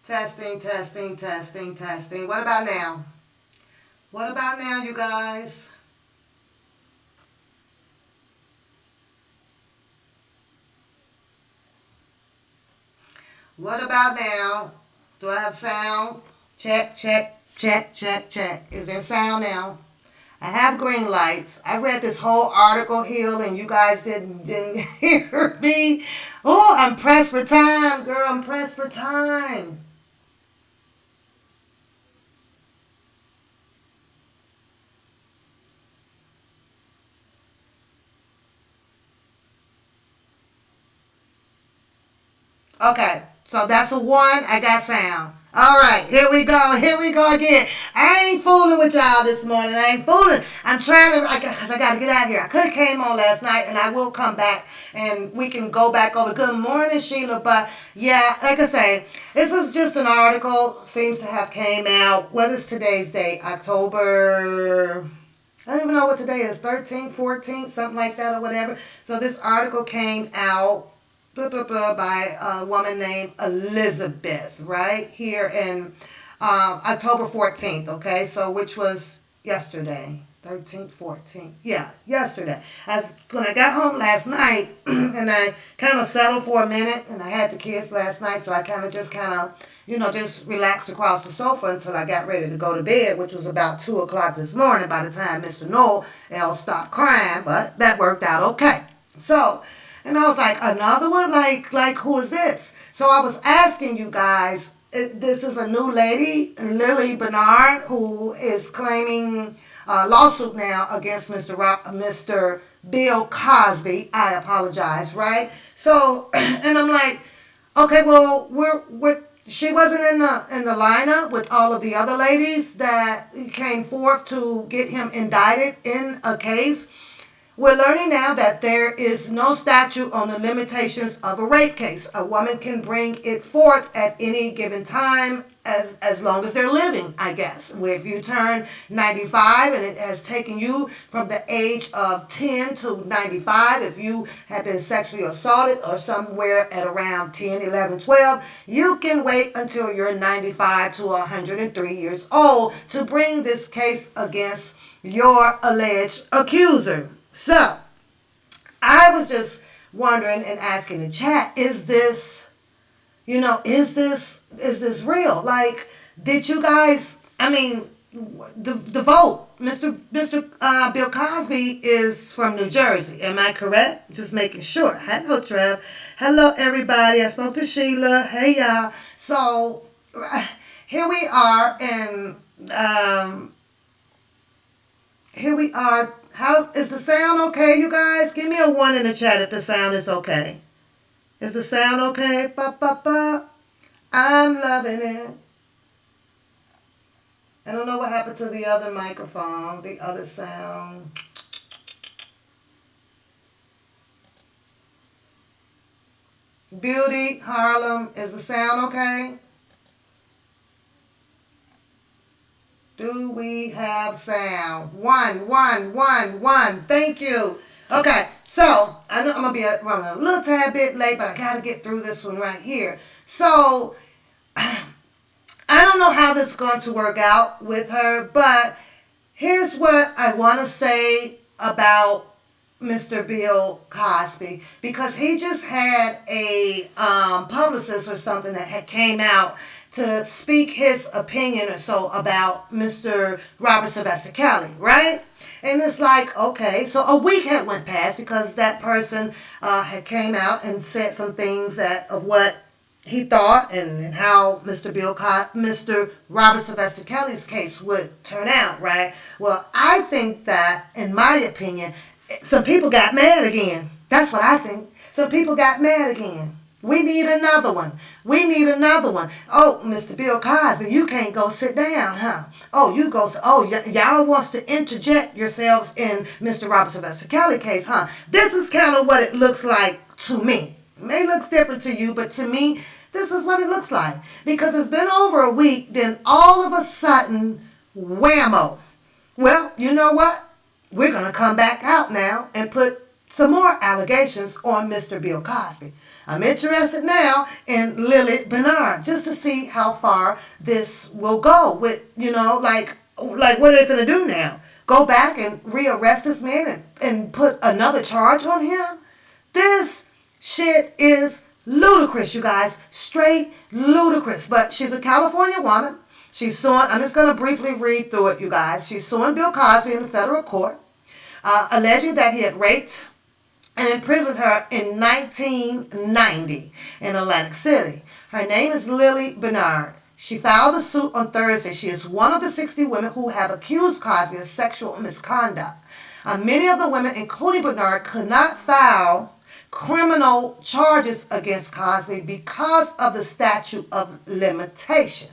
Testing, testing, testing, testing. What about now? What about now, you guys? What about now? Do I have sound? Check, check, check, check, check. Is there sound now? I have green lights. I read this whole article here and you guys didn't hear me. Oh, I'm pressed for time, girl. I'm pressed for time. Okay, so that's a one. I got sound. All right, here we go. Here we go again. I ain't fooling with y'all this morning. I ain't fooling. I'm trying to, because I got to get out of here. I could have came on last night, and I will come back, and we can go back over. Good morning, Sheila. But, yeah, like I say, this is just an article. Seems to have came out. What is today's date? October... I don't even know what today is. 13th, 14th, something like that or whatever. So this article came out blah, blah, blah, by a woman named Elizabeth, right? Here in October 14th, okay? So which was yesterday. 13th, 14th. Yeah, yesterday. When I got home last night, and I kind of settled for a minute, and I had the kids last night, so I kind of, just relaxed across the sofa until I got ready to go to bed, which was about 2 o'clock this morning by the time Mr. Noel stopped crying, but that worked out okay. So, and I was like, another one? Like who is this? So I was asking you guys, this is a new lady, Lily Bernard, who is claiming a lawsuit now against Mr. Bill Cosby. I apologize, right? So, and I'm like, okay, well, she wasn't in the lineup with all of the other ladies that came forth to get him indicted in a case. We're learning now that there is no statute on the limitations of a rape case. A woman can bring it forth at any given time as long as they're living, I guess. If you turn 95 and it has taken you from the age of 10 to 95, if you have been sexually assaulted or somewhere at around 10, 11, 12, you can wait until you're 95 to 103 years old to bring this case against your alleged accuser. So, I was just wondering and asking the chat, is this real? Like, did you guys, the vote, Mr. Bill Cosby is from New Jersey, am I correct? Just making sure. Hello, Trev. Hello, everybody. I spoke to Sheila. Hey, y'all. So, here we are, and here we are. Is the sound okay, you guys? Give me a 1 in the chat if the sound is okay. Is the sound okay? Ba, ba, ba. I'm loving it. I don't know what happened to the other microphone, the other sound. Beauty, Harlem, is the sound okay? Do we have sound? One. Thank you. Okay, so I know I'm going to be running a little tad bit late, but I got to get through this one right here. So, I don't know how this is going to work out with her, but here's what I want to say about Mr. Bill Cosby, because he just had a publicist or something that had came out to speak his opinion or so about Mr. Robert Sylvester Kelly, right? And it's like, okay, so a week had went past because that person had came out and said some things of what he thought and how Mr. Robert Sylvester Kelly's case would turn out, right? Well, I think that, in my opinion, some people got mad again. That's what I think. Some people got mad again. We need another one. Oh, Mr. Bill Cosby, you can't go sit down, huh? Oh, y'all wants to interject yourselves in Mr. Robert Sylvester Kelly case, huh? This is kind of what it looks like to me. It may look different to you, but to me, this is what it looks like. Because it's been over a week, then all of a sudden, whammo. Well, you know what? We're going to come back out now and put some more allegations on Mr. Bill Cosby. I'm interested now in Lily Bernard just to see how far this will go with, like what are they going to do now? Go back and rearrest this man and put another charge on him? This shit is ludicrous, you guys. Straight ludicrous. But she's a California woman. She's suing, I'm just going to briefly read through it, you guys. She's suing Bill Cosby in the federal court, alleging that he had raped and imprisoned her in 1990 in Atlantic City. Her name is Lily Bernard. She filed a suit on Thursday. She is one of the 60 women who have accused Cosby of sexual misconduct. Many of the women, including Bernard, could not file criminal charges against Cosby because of the statute of limitation.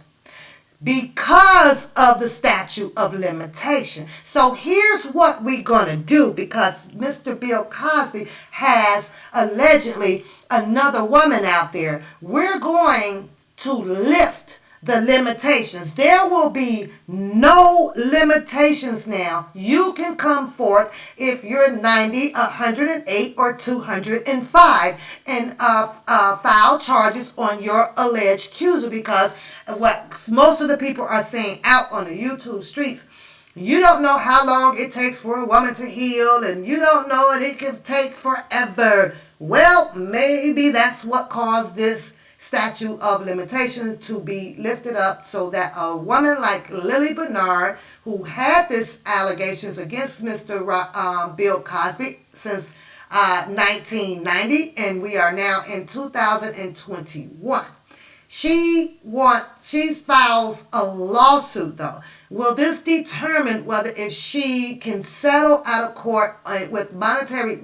Because of the statute of limitation. So here's what we're going to do, because Mr. Bill Cosby has allegedly another woman out there. We're going to lift the limitations. There will be no limitations now. You can come forth if you're 90, 108, or 205 and file charges on your alleged accuser, because what most of the people are saying out on the YouTube streets, you don't know how long it takes for a woman to heal, and you don't know it can take forever. Well, maybe that's what caused this statute of limitations to be lifted up, so that a woman like Lily Bernard, who had these allegations against Mr. Bill Cosby since 1990, and we are now in 2021. She files a lawsuit, though. Will this determine whether if she can settle out of court with monetary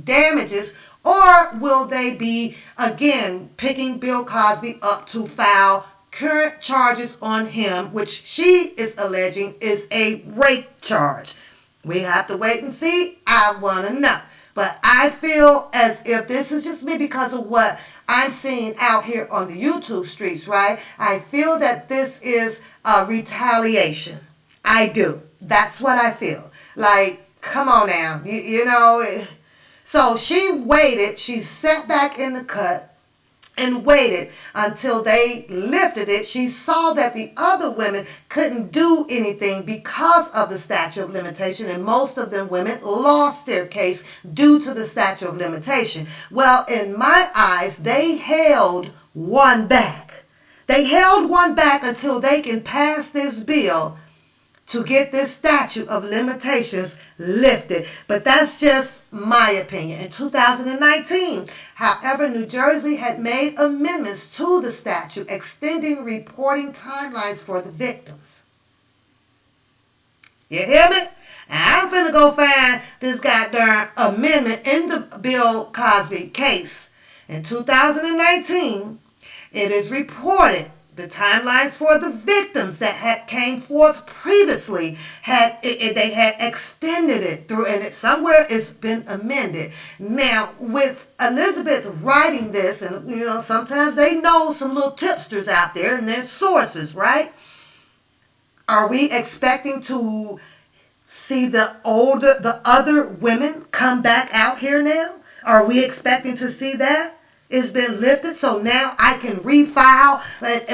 damages, or will they be, again, picking Bill Cosby up to file current charges on him, which she is alleging is a rape charge? We have to wait and see. I want to know. But I feel as if this is just me because of what I'm seeing out here on the YouTube streets, right? I feel that this is a retaliation. I do. That's what I feel. Like, come on now. You know. So she waited. She sat back in the cut and waited until they lifted it. She saw that the other women couldn't do anything because of the statute of limitation, and most of them women lost their case due to the statute of limitation. Well, in my eyes, they held one back. They held one back until they can pass this bill to get this statute of limitations lifted. But that's just my opinion. In 2019, however, New Jersey had made amendments to the statute extending reporting timelines for the victims. You hear me? I'm finna go find this goddamn amendment in the Bill Cosby case. In 2019, it is reported the timelines for the victims that had came forth previously they had extended it through, and somewhere it's been amended. Now, with Elizabeth writing this, and sometimes they know some little tipsters out there and their sources, right? Are we expecting to see the other women come back out here now? Are we expecting to see that? It's been lifted, so now I can refile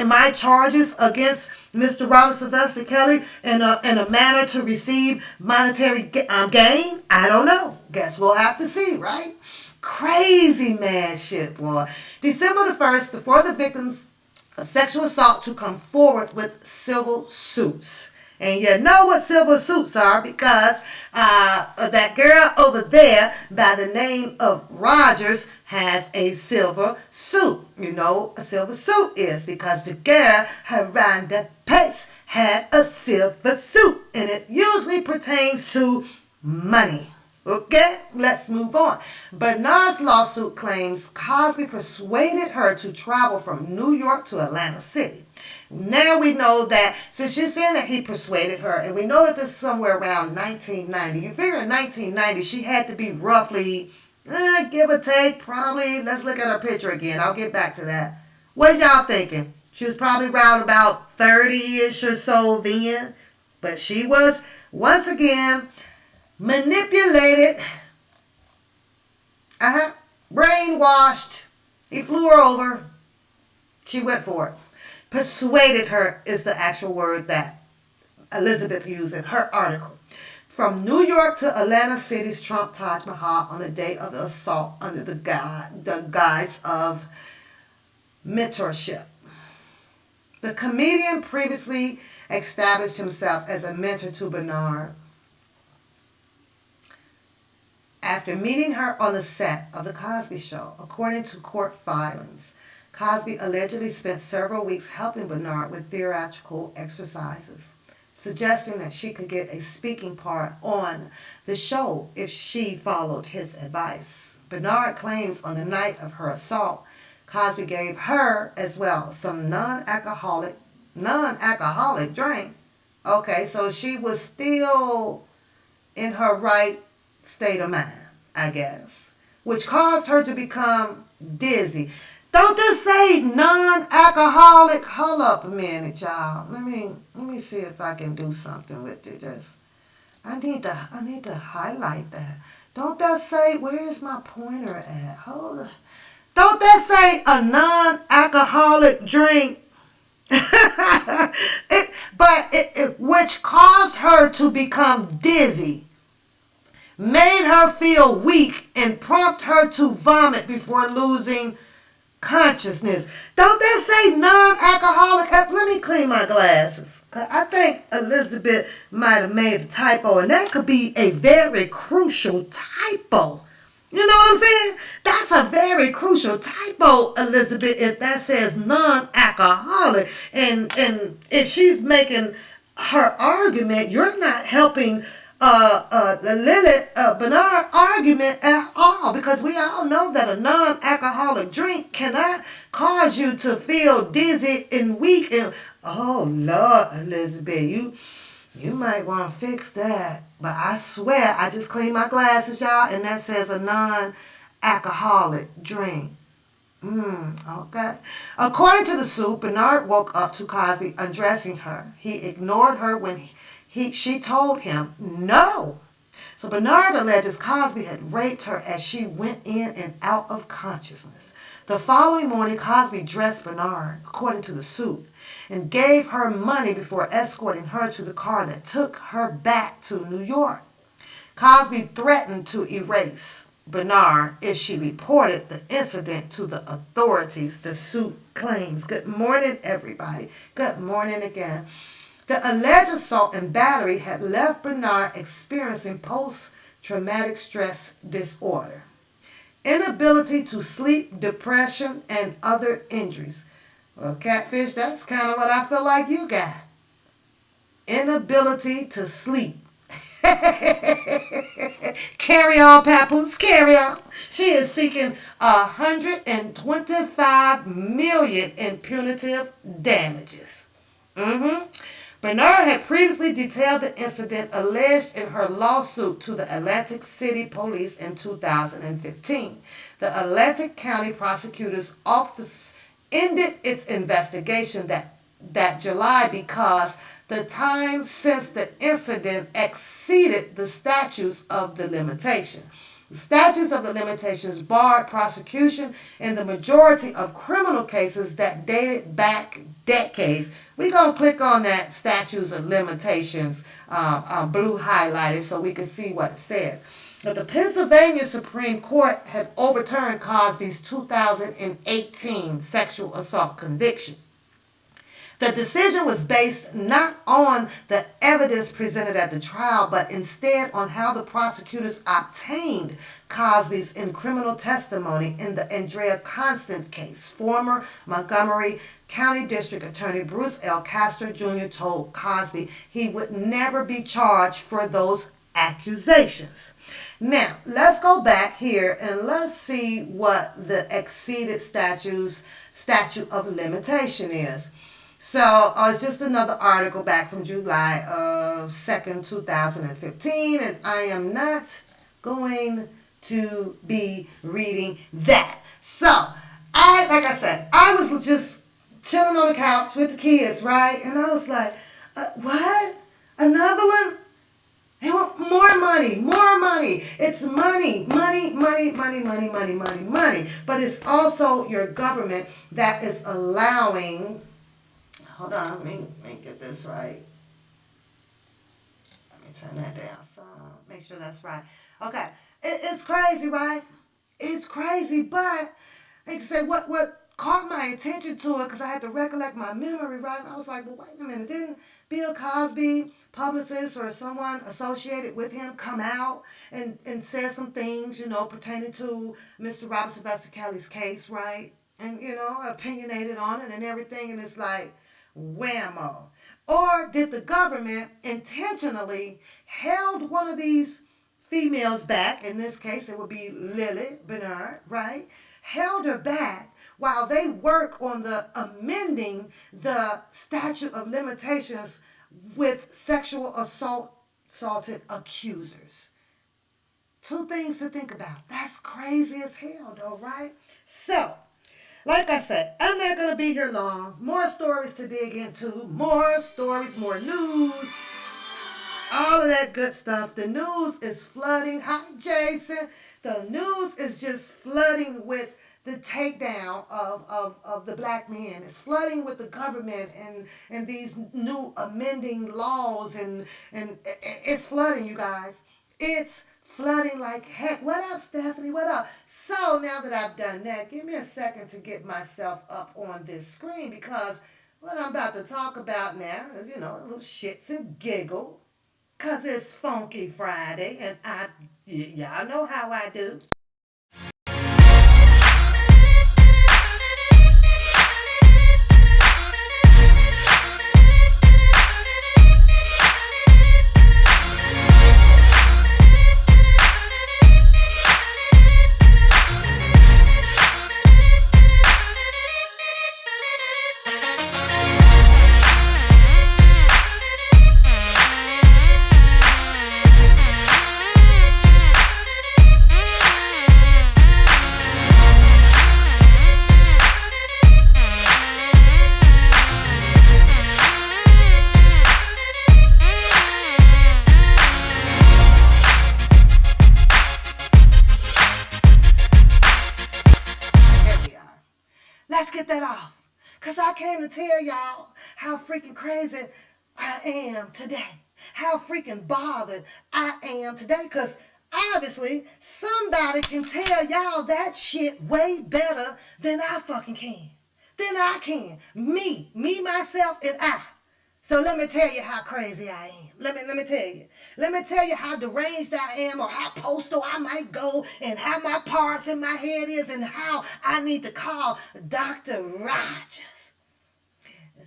my charges against Mr. Robert Sylvester Kelly in a manner to receive monetary gain? I don't know. Guess we'll have to see, right? Crazy man shit, boy. December the 1st, for the victims of sexual assault to come forward with civil suits. And you know what civil suits are, because that girl over there by the name of Rogers has a silver suit. You know a silver suit is because the girl, Rhonda Pace, had a silver suit. And it usually pertains to money. Okay, let's move on. Bernard's lawsuit claims Cosby persuaded her to travel from New York to Atlantic City. Now we know that, since she's saying that he persuaded her, and we know that this is somewhere around 1990. You figure in 1990, she had to be roughly, give or take, probably, let's look at her picture again. I'll get back to that. What y'all thinking? She was probably around about 30-ish or so then. But she was, once again, manipulated Brainwashed. He flew her over. She went for it. Persuaded her is the actual word that Elizabeth used in her article. From New York to Atlanta City's Trump Taj Mahal on the day of the assault under the guise of mentorship. The comedian previously established himself as a mentor to Bernard. After meeting her on the set of The Cosby Show, according to court filings, Cosby allegedly spent several weeks helping Bernard with theatrical exercises, suggesting that she could get a speaking part on the show if she followed his advice. Bernard claims on the night of her assault, Cosby gave her as well some non-alcoholic drink. Okay, so she was still in her right state of mind, I guess, which caused her to become dizzy. Don't this say non-alcoholic? Hold up a minute, y'all. Let me see if I can do something with it. I need to highlight that. Don't that say, where is my pointer at? Hold on. Don't that say a non-alcoholic drink? Which caused her to become dizzy, made her feel weak, and prompted her to vomit before losing consciousness. Don't that say non-alcoholic? Let me clean my glasses. I think Elizabeth might have made a typo, and that could be a very crucial typo. You know what I'm saying? That's a very crucial typo, Elizabeth, if that says non-alcoholic. And if she's making her argument, you're not helping Bernard argument at all, because we all know that a non-alcoholic drink cannot cause you to feel dizzy and weak. And oh Lord, Elizabeth, you might want to fix that. But I swear, I just cleaned my glasses, y'all, and that says a non-alcoholic drink. Okay. According to the suit, Bernard woke up to Cosby undressing her. He ignored her when she told him no. So Bernard alleges Cosby had raped her as she went in and out of consciousness. The following morning, Cosby dressed Bernard, according to the suit, and gave her money before escorting her to the car that took her back to New York. Cosby threatened to erase Bernard if she reported the incident to the authorities, the suit claims. Good morning, everybody. Good morning again. The alleged assault and battery had left Bernard experiencing post-traumatic stress disorder, inability to sleep, depression, and other injuries. Well, Catfish, that's kind of what I feel like you got. Inability to sleep. Carry on, Papoose, carry on. She is seeking $125 million in punitive damages. Bernard had previously detailed the incident alleged in her lawsuit to the Atlantic City Police in 2015. The Atlantic County Prosecutor's Office ended its investigation that July because the time since the incident exceeded the statutes of the limitation. The statutes of the limitations barred prosecution in the majority of criminal cases that dated back decades. We're going to click on that statutes of limitations, blue highlighted, so we can see what it says. But the Pennsylvania Supreme Court had overturned Cosby's 2018 sexual assault conviction. The decision was based not on the evidence presented at the trial, but instead on how the prosecutors obtained Cosby's criminal testimony in the Andrea Constant case. Former Montgomery County District Attorney Bruce L. Castor Jr. told Cosby he would never be charged for those accusations. Now, let's go back here and let's see what the exceeded statute of limitation is. So it's just another article back from July of 2nd, 2015, and I am not going to be reading that. So, like I said, I was just chilling on the couch with the kids, right? And I was like, what? Another one? They want more money, more money. It's money, money, money, money, money, money, money, money. But it's also your government that is allowing. Hold on, let me get this right. Let me turn that down. So make sure that's right. Okay, it's crazy, right? It's crazy, but like I said, what caught my attention to it because I had to recollect my memory, right? I was like, well, wait a minute, didn't Bill Cosby, publicist or someone associated with him, come out and said some things, pertaining to Mr. Robert Sylvester Kelly's case, right? And opinionated on it and everything, and it's like whammo. Or did the government intentionally held one of these females back? In this case, it would be Lily Bernard, right? Held her back while they work on the amending the statute of limitations with sexual assaulted accusers. Two things to think about. That's crazy as hell, though, right? So, like I said, I'm not going to be here long. More stories to dig into. More stories, more news. All of that good stuff. The news is flooding. Hi, Jason. The news is just flooding with the takedown of the black man. It's flooding with the government and these new amending laws and it's flooding, you guys. It's flooding like heck. What up, Stephanie? What up? So now that I've done that, give me a second to get myself up on this screen because what I'm about to talk about now is, a little shits and giggle. Cause it's Funky Friday and y'all know how I do. Let's get that off. Because I came to tell y'all how freaking crazy I am today. How freaking bothered I am today. Because obviously somebody can tell y'all that shit way better than I fucking can. Than I can. Me, myself, and I. So let me tell you how crazy I am. Let me tell you. Let me tell you how deranged I am or how postal I might go and how my parts in my head is and how I need to call Dr. Rogers.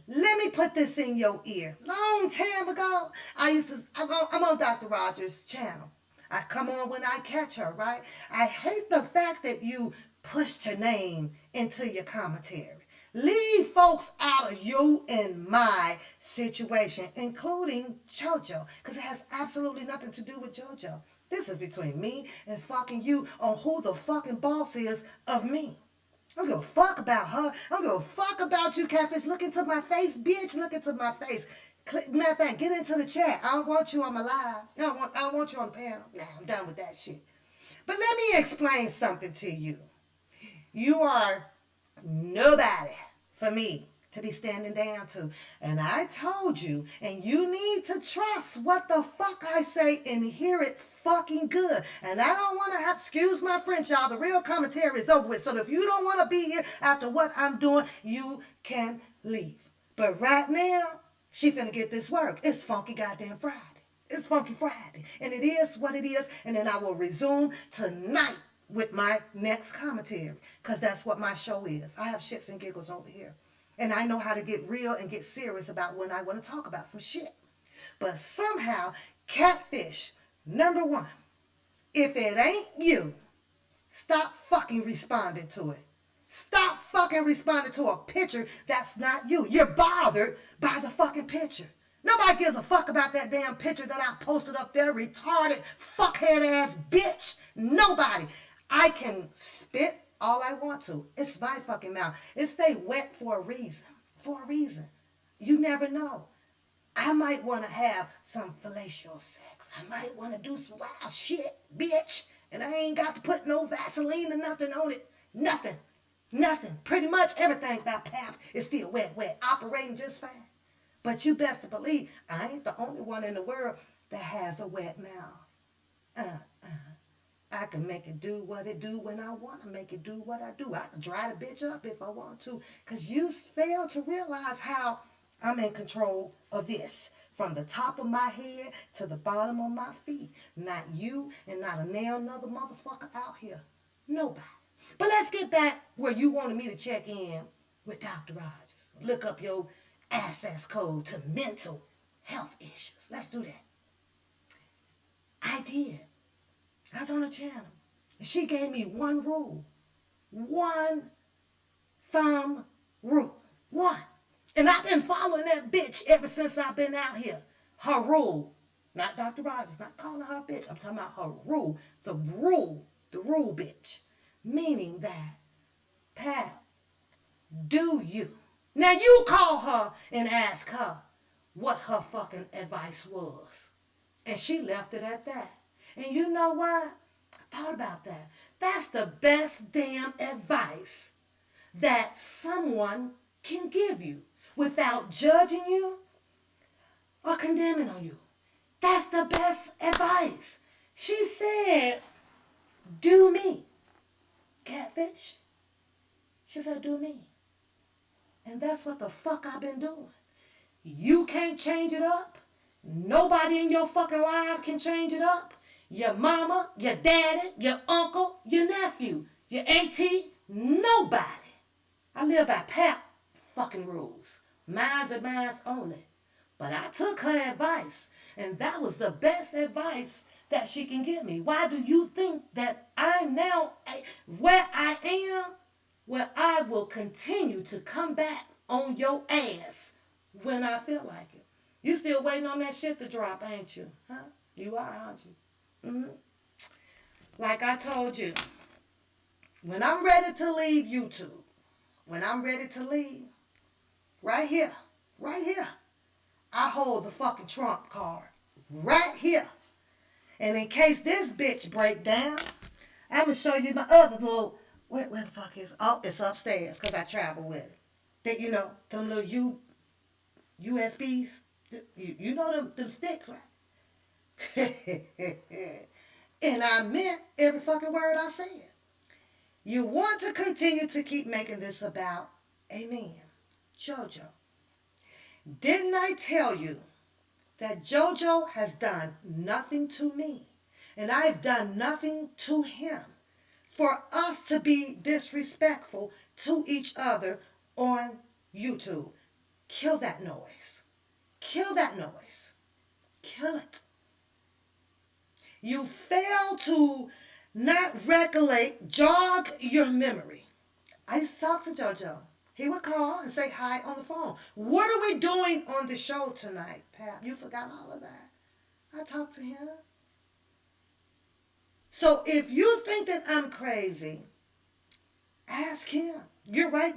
Let me put this in your ear. Long time ago, I'm on Dr. Rogers' channel. I come on when I catch her, right? I hate the fact that you pushed your name into your commentary. Leave folks out of you and my situation, including JoJo, because it has absolutely nothing to do with JoJo. This is between me and fucking you on who the fucking boss is of me. I don't give a fuck about her. I don't give a fuck about you, catfish. Look into my face, bitch. Look into my face. Matter of fact, get into the chat. I don't want you on my live. I don't want you on the panel. Nah, I'm done with that shit. But let me explain something to you. You are nobody for me to be standing down to. And I told you, and you need to trust what the fuck I say and hear it fucking good. And I don't want to have, excuse my French, y'all, the real commentary is over with. So if you don't want to be here after what I'm doing, you can leave. But right now, she finna get this work. It's Funky goddamn Friday. It's Funky Friday. And it is what it is. And then I will resume tonight with my next commentary. Because that's what my show is. I have shits and giggles over here. And I know how to get real and get serious about when I want to talk about some shit. But somehow, catfish, number one, if it ain't you, stop fucking responding to it. Stop fucking responding to a picture that's not you. You're bothered by the fucking picture. Nobody gives a fuck about that damn picture that I posted up there, retarded, fuckhead ass bitch. Nobody. I can spit all I want to. It's my fucking mouth. It stay wet for a reason. For a reason. You never know. I might want to have some fellatio sex. I might want to do some wild shit, bitch. And I ain't got to put no Vaseline or nothing on it. Nothing. Nothing. Pretty much everything about Pap is still wet, operating just fine. But you best to believe I ain't the only one in the world that has a wet mouth. I can make it do what it do when I want to make it do what I do. I can dry the bitch up if I want to. Because you fail to realize how I'm in control of this. From the top of my head to the bottom of my feet. Not you and not a nail another motherfucker out here. Nobody. But let's get back where you wanted me to check in with Dr. Rogers. Look up your access code to mental health issues. Let's do that. I did. I was on a channel. And she gave me one rule. One thumb rule. One. And I've been following that bitch ever since I've been out here. Her rule. Not Dr. Rogers. Not calling her a bitch. I'm talking about her rule. The rule. The rule, bitch. Meaning that, Pap, do you. Now you call her and ask her what her fucking advice was. And she left it at that. And you know what? I thought about that. That's the best damn advice that someone can give you without judging you or condemning on you. That's the best advice. She said, do me. Catfish. She said, do me. And that's what the fuck I've been doing. You can't change it up. Nobody in your fucking life can change it up. Your mama, your daddy, your uncle, your nephew, your auntie, nobody. I live by Pap fucking rules. Mine's and mine's only. But I took her advice, and that was the best advice that she can give me. Why do you think that I'm now where I am, where I will continue to come back on your ass when I feel like it? You still waiting on that shit to drop, ain't you? Huh? You are, aren't you? Mm-hmm. Like I told you, when I'm ready to leave YouTube, when I'm ready to leave, right here, I hold the fucking trump card. Right here. And in case this bitch break down, I'm going to show you my other little, where the fuck is, oh, it's upstairs, because I travel with it. That, you know, them little USBs, you know them sticks, right? And I meant every fucking word I said. You want to continue to keep making this about a man, JoJo. Didn't I tell you that JoJo has done nothing to me, and I've done nothing to him for us to be disrespectful to each other on YouTube? Kill that noise. Kill that noise. Kill it. You fail to not recollect, jog your memory. I used to talk to JoJo. He would call and say hi on the phone. What are we doing on the show tonight, Pap? You forgot all of that. I talked to him. So if you think that I'm crazy, ask him. You're right.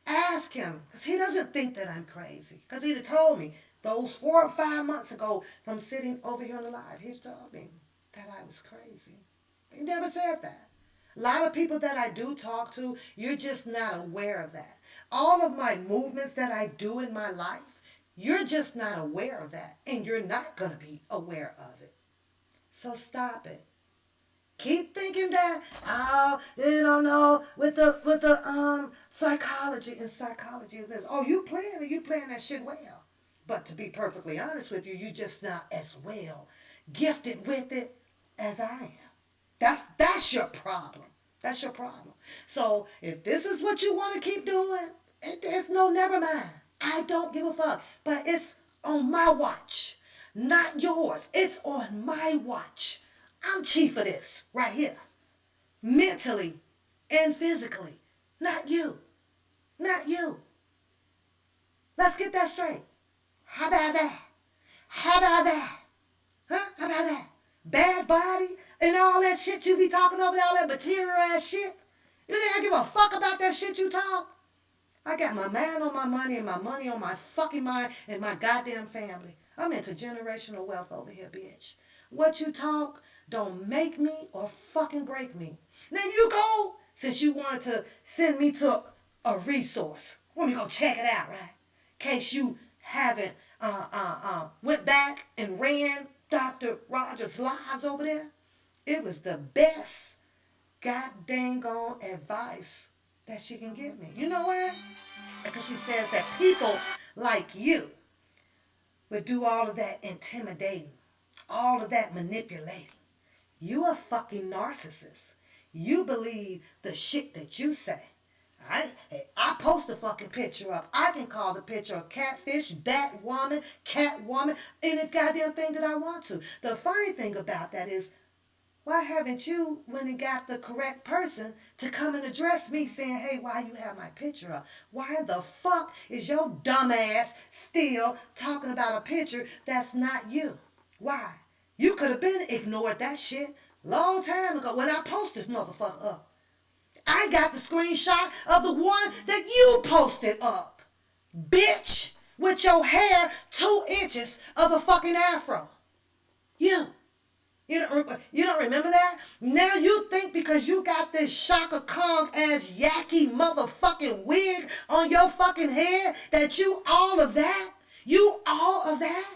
Ask him. Because he doesn't think that I'm crazy. Because he'd have told me those 4 or 5 months ago from sitting over here on the live. He'd told me that I was crazy. He never said that. A lot of people that I do talk to, you're just not aware of that. All of my movements that I do in my life, you're just not aware of that. And you're not going to be aware of it. So stop it. Keep thinking that, oh, they don't know with the psychology and psychology of this. Oh, you playing that shit well. But to be perfectly honest with you, you're just not as well gifted with it as I am. That's your problem. That's your problem. So if this is what you want to keep doing, there's no never mind. I don't give a fuck. But it's on my watch, not yours. It's on my watch. I'm chief of this right here. Mentally and physically. Not you. Not you. Let's get that straight. How about that? How about that? Huh? How about that? Bad body and all that shit you be talking over there, all that material ass shit. You think I give a fuck about that shit you talk? I got my mind on my money and my money on my fucking mind and my goddamn family. I'm into generational wealth over here, bitch. What you talk don't make me or fucking break me. Then you go, since you wanted to send me to a resource. Let me go check it out, right? In case you haven't went back and ran Dr. Rogers' lives over there. It was the best god dang on advice that she can give me. You know why? Because she says that people like you would do all of that intimidating, all of that manipulating. You a fucking narcissist. You believe the shit that you say. I post a fucking picture up. I can call the picture a catfish, bat woman, cat woman, any goddamn thing that I want to. The funny thing about that is, why haven't you went and got the correct person to come and address me saying, hey, why you have my picture up? Why the fuck is your dumb ass still talking about a picture that's not you? Why? You could have been ignored that shit long time ago when I posted this motherfucker up. I got the screenshot of the one that you posted up. Bitch, with your hair 2 inches of a fucking afro. You don't remember that? Now you think because you got this Shaka Kong ass yacky motherfucking wig on your fucking head that you all of that? You all of that?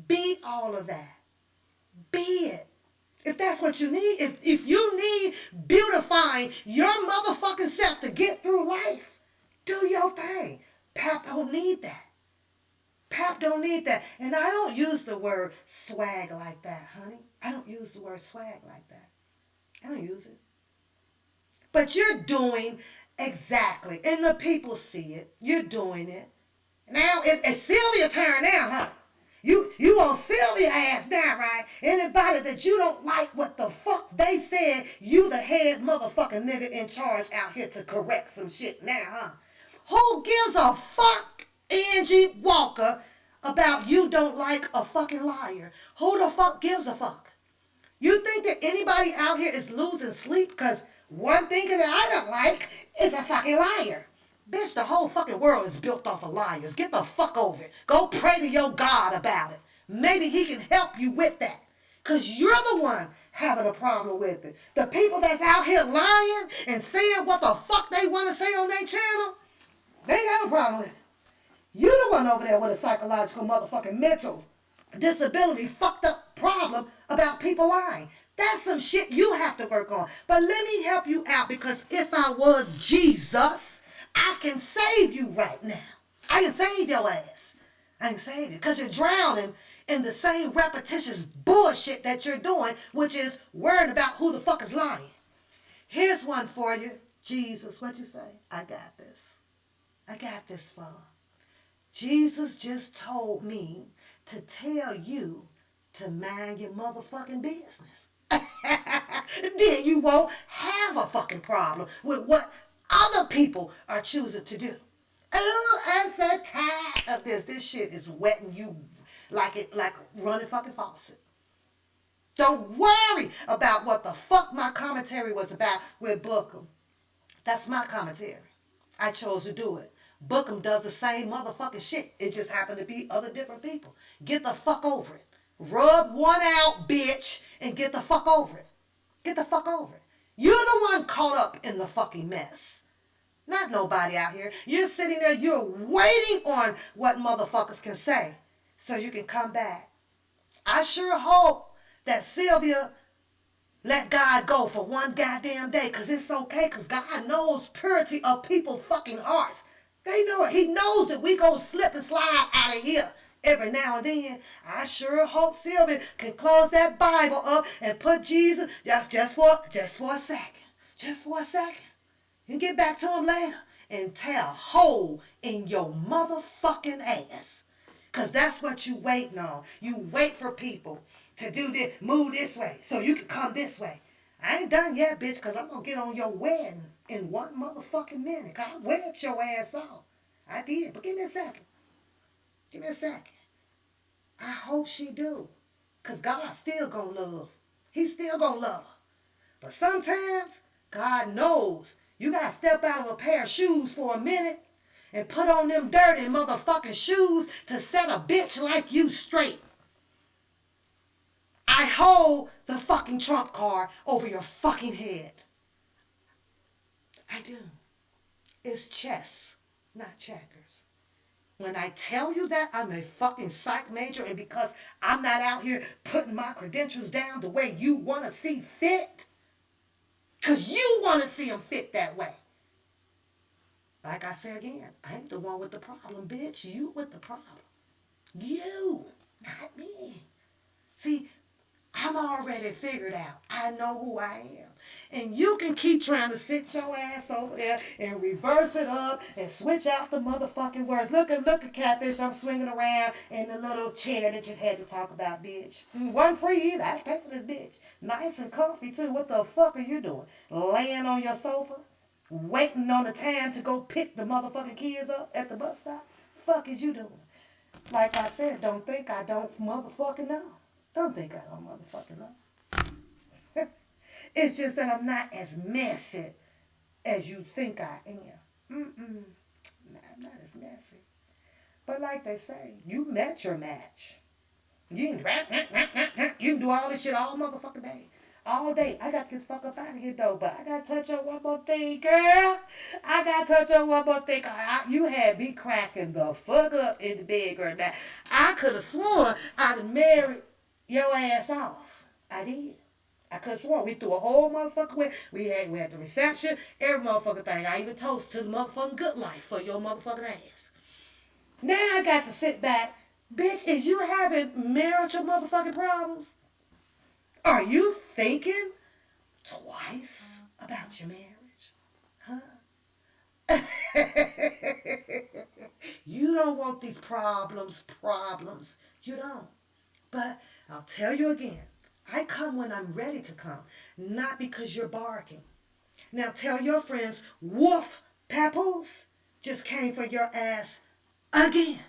Be all of that. Be it. If that's what you need, if you need beautifying your motherfucking self to get through life, do your thing. Pap don't need that. Pap don't need that. And I don't use the word swag like that, honey. I don't use the word swag like that. I don't use it. But you're doing exactly. And the people see it. You're doing it. Now, it's Sylvia's turn now, huh? You on Sylvia ass now, right? Anybody that you don't like what the fuck they said, you the head motherfucking nigga in charge out here to correct some shit now, huh? Who gives a fuck, Angie Walker, about you don't like a fucking liar? Who the fuck gives a fuck? You think that anybody out here is losing sleep because one thing that I don't like is a fucking liar? Bitch, the whole fucking world is built off of liars. Get the fuck over it. Go pray to your God about it. Maybe he can help you with that. Because you're the one having a problem with it. The people that's out here lying and saying what the fuck they want to say on their channel, they ain't got a problem with it. You the one over there with a psychological motherfucking mental disability fucked up problem about people lying. That's some shit you have to work on. But let me help you out, because if I was Jesus, I can save you right now. I can save your ass. I can save you because you're drowning in the same repetitious bullshit that you're doing, which is worrying about who the fuck is lying. Here's one for you. Jesus, what you say? I got this. I got this for. Jesus just told me to tell you to mind your motherfucking business. Then you won't have a fucking problem with what other people are choosing to do. Oh, I'm so tired of this. This shit is wetting you like running fucking faucet. Don't worry about what the fuck my commentary was about with Bookham. That's my commentary. I chose to do it. Bookham does the same motherfucking shit. It just happened to be other different people. Get the fuck over it. Rub one out, bitch, and get the fuck over it. Get the fuck over it. You're the one caught up in the fucking mess. Not nobody out here. You're sitting there, you're waiting on what motherfuckers can say so you can come back. I sure hope that Sylvia let God go for one goddamn day, because it's okay, because God knows purity of people's fucking hearts. They know it. He knows that we go slip and slide out of here every now and then. I sure hope Sylvia can close that Bible up and put Jesus just for a second. Just for a second. You get back to him later and tear a hole in your motherfucking ass. Because that's what you waiting on. You wait for people to do this, move this way so you can come this way. I ain't done yet, bitch, because I'm going to get on your wedding in one motherfucking minute. Because I wed your ass off. I did, but give me a second. Give me a second. I hope she do. Because God's still going to love. He's still going to love her. But sometimes, God knows you got to step out of a pair of shoes for a minute and put on them dirty motherfucking shoes to set a bitch like you straight. I hold the fucking trump card over your fucking head. I do. It's chess, not checkers. When I tell you that I'm a fucking psych major, and because I'm not out here putting my credentials down the way you want to see fit, because you want to see them fit that way. Like I say again, I ain't the one with the problem, bitch. You with the problem. You, not me. See, I'm already figured out. I know who I am. And you can keep trying to sit your ass over there and reverse it up and switch out the motherfucking words. Look at catfish. I'm swinging around in the little chair that you had to talk about, bitch. Wasn't free either. I had to pay for this bitch. Nice and comfy too. What the fuck are you doing? Laying on your sofa? Waiting on the time to go pick the motherfucking kids up at the bus stop? Fuck is you doing? Like I said, don't think I don't motherfucking know. Don't think I don't motherfucking know. It's just that I'm not as messy as you think I am. Nah, I'm not as messy. But like they say, you met your match. You can do all this shit all motherfucking day. All day. I got to get the fuck up out of here though. But I got to touch on one more thing, girl. I got to touch on one more thing. You had me cracking the fuck up in the bed, girl. Now, I could have sworn I'd have married your ass off. I did. I could have sworn we threw a whole motherfucking way. We had the reception, every motherfucking thing. I even toast to the motherfucking good life for your motherfucking ass. Now I got to sit back. Bitch, is you having marital motherfucking problems? Are you thinking twice about your marriage? Huh? You don't want these problems. You don't. But I'll tell you again, I come when I'm ready to come, not because you're barking. Now tell your friends, Wolf Papoose just came for your ass again.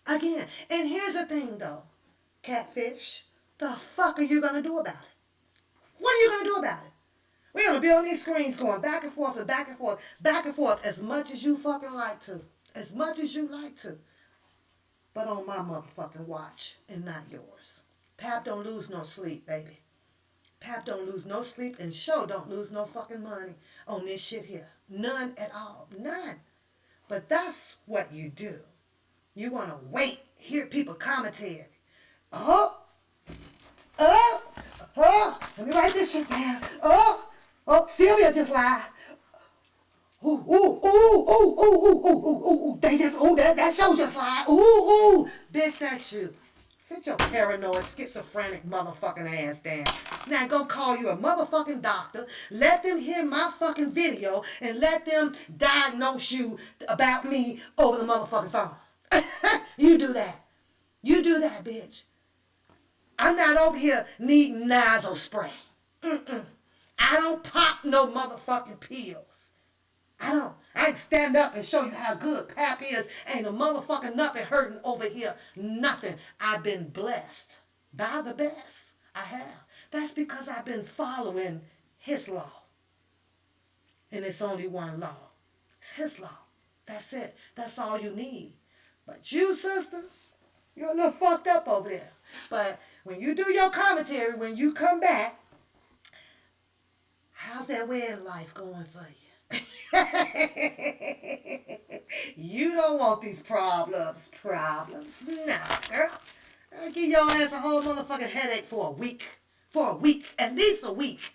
And here's the thing though, catfish, the fuck are you going to do about it? What are you going to do about it? We're going to be on these screens going back and forth and back and forth as much as you fucking like to. As much as you like to. But on my motherfucking watch and not yours. Pap don't lose no sleep, baby. Pap don't lose no sleep and show don't lose no fucking money on this shit here. None at all. None. But that's what you do. You want to wait, hear people commentary. Let me write this shit down. Sylvia just lied. That show just lied. Bitch, that's you. Sit your paranoid, schizophrenic motherfucking ass down. Now go call you a motherfucking doctor. Let them hear my fucking video and let them diagnose you about me over the motherfucking phone. You do that. You do that, bitch. I'm not over here needing nasal spray. I don't pop no motherfucking pills. I don't. I can stand up and show you how good Pap is. Ain't a motherfucking nothing hurting over here. Nothing. I've been blessed by the best. I have. That's because I've been following his law. And it's only one law. It's his law. That's it. That's all you need. But you, sister, you're a little fucked up over there. But when you do your commentary, when you come back, how's that wedding life going for you? You don't want these problems. Nah, girl. I'll give your ass a whole motherfucking headache for a week. At least a week.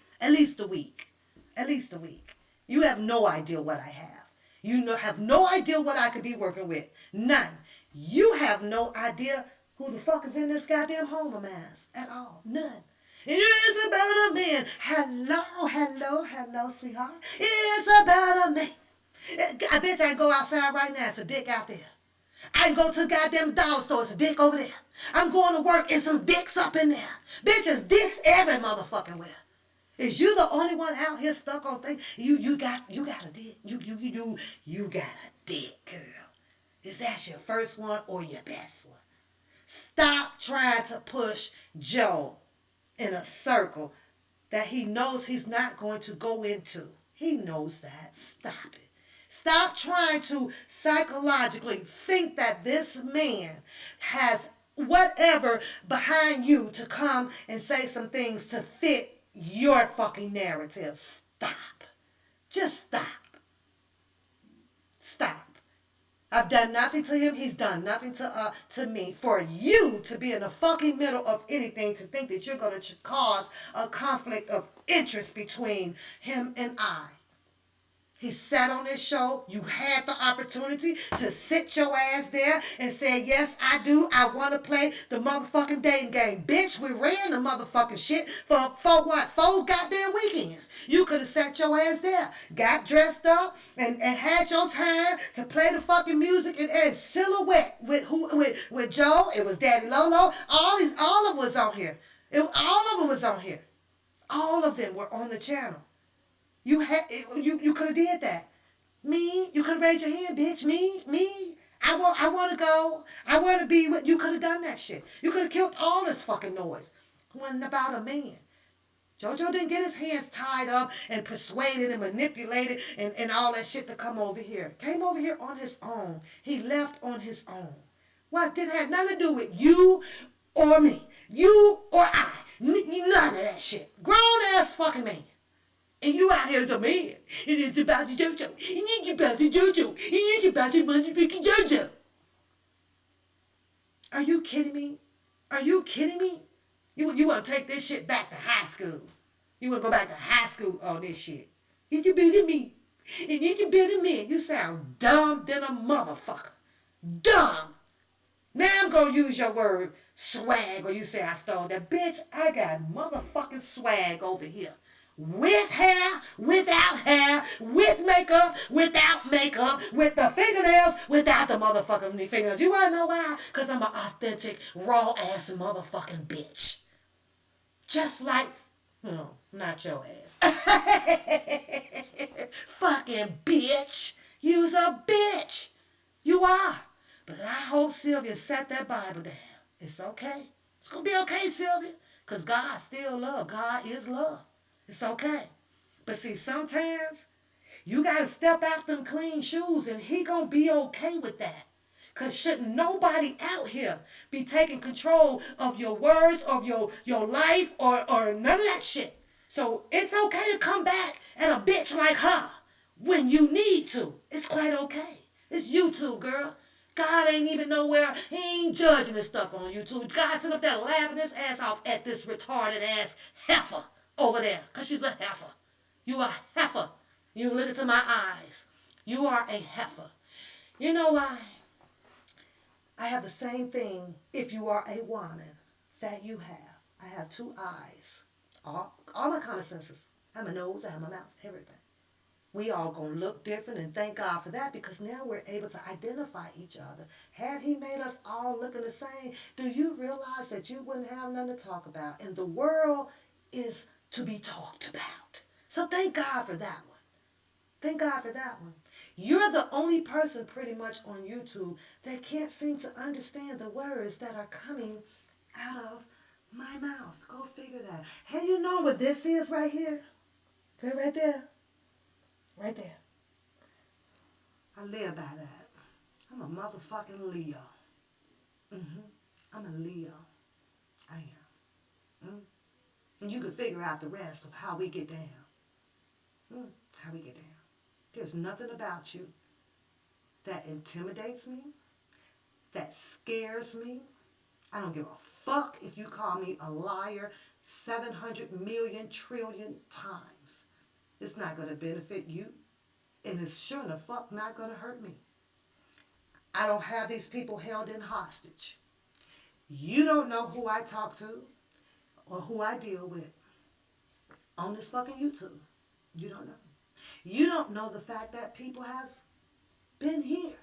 You have no idea what I have. You have no idea what I could be working with. None. You have no idea who the fuck is in this goddamn home of mine at all. None. It's about a man. Hello, sweetheart. It's about a man. I bet you I can go outside right now. It's a dick out there. I can go to the goddamn dollar store. It's a dick over there. I'm going to work and some dicks up in there. Bitches, dicks every motherfucking where. Is you the only one out here stuck on things? You got a dick. You got a dick, girl. Is that your first one or your best one? Stop trying to push Joe in a circle that he knows he's not going to go into. He knows that. Stop it. Stop trying to psychologically think that this man has whatever behind you to come and say some things to fit your fucking narrative. Stop. Just stop. Stop. I've done nothing to him. He's done nothing to me. For you to be in the fucking middle of anything, to think that you're going to cause a conflict of interest between him and I. He sat on this show. You had the opportunity to sit your ass there and say, yes, I do. I want to play the motherfucking dating game. Bitch, we ran the motherfucking shit for what? 4 goddamn weekends. You could have sat your ass there, got dressed up, and had your time to play the fucking music and silhouette with Joe. It was Daddy Lolo. All of them was on here. All of them was on here. All of them were on the channel. You could have did that. Me, you could have raised your hand, bitch. Me. I want to go. I want to be with you. Could have done that shit. You could have killed all this fucking noise. It wasn't about a man. JoJo didn't get his hands tied up and persuaded and manipulated and all that shit to come over here. Came over here on his own. He left on his own. What? Didn't have nothing to do with you or me. You or I. None of that shit. Grown ass fucking man. And you out here as a man. It is about the JoJo. It is about the JoJo. It is about the motherfucking JoJo. Are you kidding me? Are you kidding me? You want to take this shit back to high school. You want to go back to high school on this shit. It's better than me. And it's better than me. You sound dumb than a motherfucker. Dumb. Now I'm going to use your word swag, or you say I stole that. Bitch, I got motherfucking swag over here. With hair, without hair, with makeup, without makeup, with the fingernails, without the motherfucking fingernails. You wanna know why? Because I'm an authentic, raw-ass motherfucking bitch. Just like, no, not your ass. Fucking bitch. You's a bitch. You are. But I hope Sylvia set that Bible down. It's okay. It's gonna be okay, Sylvia. Because God still love. God is love. It's okay. But see, sometimes you got to step out them clean shoes and he going to be okay with that. Because shouldn't nobody out here be taking control of your words, of your life, or none of that shit. So it's okay to come back at a bitch like her when you need to. It's quite okay. It's YouTube, girl. God ain't even nowhere. He ain't judging this stuff on YouTube. God's sitting up there laughing his ass off at this retarded ass heifer over there, because she's a heifer. You are a heifer. You look into my eyes. You are a heifer. You know why? I have the same thing if you are a woman that you have. I have 2 eyes. All my common senses. I have my nose, I have my mouth, everything. We all going to look different, and thank God for that, because now we're able to identify each other. Had he made us all looking the same, do you realize that you wouldn't have nothing to talk about? And the world is to be talked about. So thank God for that one. Thank God for that one. You're the only person pretty much on YouTube that can't seem to understand the words that are coming out of my mouth. Go figure that. Hey, you know what this is right here? Right there. Right there. I live by that. I'm a motherfucking Leo. I'm a Leo. I am. And you can figure out the rest of how we get down. How we get down. There's nothing about you that intimidates me, that scares me. I don't give a fuck if you call me a liar 700 million trillion times. It's not going to benefit you. And it's sure the fuck not going to hurt me. I don't have these people held in hostage. You don't know who I talk to or who I deal with on this fucking YouTube. You don't know. You don't know the fact that people have been here.